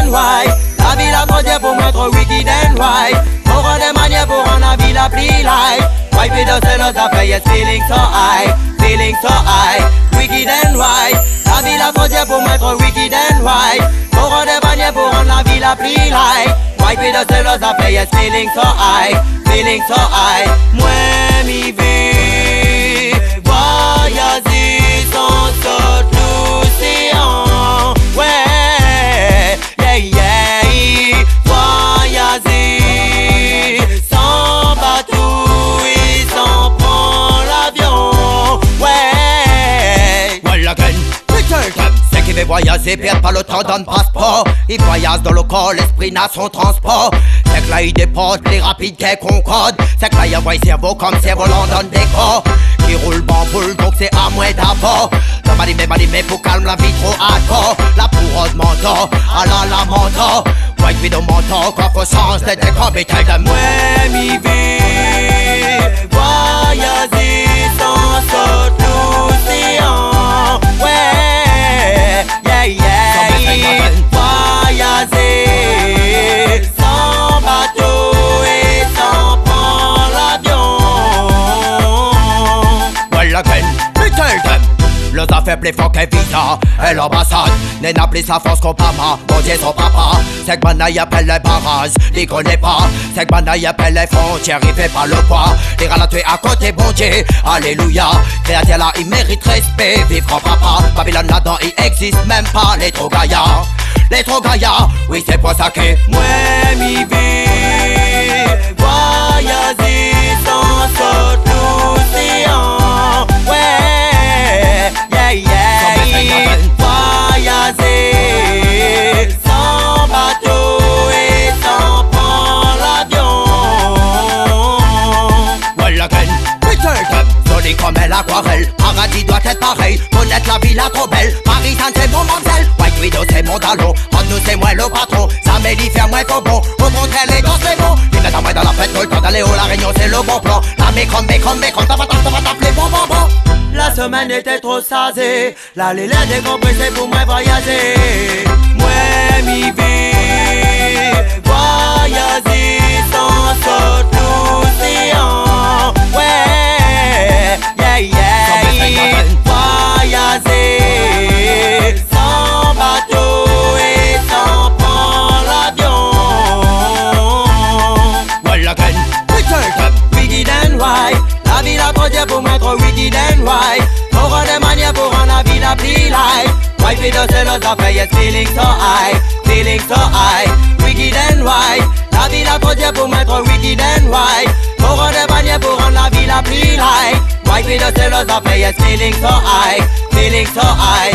and white. La vie la frontière pour moi trop wicked and white. Pour rendre des manières pour rendre la vie la plus light. White widow c'est nos affaires, yes, feeling so high. Feeling so high, wicked and white. La vie la frontière pour moi trop wicked and white. Pour rendre des manières pour rendre la vie la plus light. White widow c'est nos affaires, yes, feeling so high. Feeling so high. Moi m'y vais voyager sans saute l'océan. Ouais, yeah, yeah. Voyager sans bateau et sans prendre l'avion. Ouais, well again, return them. Ceux qui veulent voyager perdent pas le temps d'un passeport. Ils voyagent dans le corps, l'esprit n'a son transport. C'est que là ils déportent les rapides qu'est concorde. C'est que là ils envoient cerveau comme cerf-volant dans le décor. Qui roule bamboule donc c'est à moi d'abord. Mais pour calme la vie trop hardcore. La pourrode mentor, à la mentor. White widow mentor, coffre sens de décomité de moi. ouais, m'y vais voyager sans saute l'océan. Ouais, yeah, yeah. Voyager sans bateau et sans prendre l'avion. Well again, return them. Les affaires plus fort que visa et l'ambassade. N'en plus la France qu'Obama, mon Dieu son papa. C'est que maintenant y appelle les barrages, il connaît pas. C'est que maintenant y appelle les frontières, il fait pas le poids. Les rats tué à côté, bon Dieu, alléluia. Créateur là, il mérite respect, vivre en papa. Babylone là-dedans, il existe même pas, les trop gaillards. Les trop gaillards, oui c'est pour ça que moi m'y vais voyager sans saute l'océan. Ouais, yeah, yeah. Voyager sans bateau et sans prendre l'avion. well again, return them. Joli comme l'aquarelle, paradis doit être pareil. Connaître la ville trop belle, Paris c'est mon mamselle. White widow c'est mon talon, en nous c'est moi le patron. Ça m'élifère moi faut bon, au contraire les danses c'est bon. Il est à moi dans la fête, tout le temps d'aller au la réunion c'est le bon plan. La mécom, t'as pas t'appeler bon bon bon. La semaine était trop sasée, là les lèvres décompressées pour moi voyager. Moi m'y vais voyager sans saute l'océan. Ouais, yeah, yeah. Voyager sans bateau et sans prendre l'avion. Well again, return them. Wicked and white, la vie la frontière pour moi trop wicked and white. Pour rendre des manières pour rendre la vie la plus light. White widow c'est nos affaires, yes, feeling so high. Feeling so high, wicked and white. La vie la frontière pour moi trop wicked and white. Pour rendre des manières pour rendre la vie la plus light. White widow c'est nos affaires, yes, feeling so high. Feeling so high.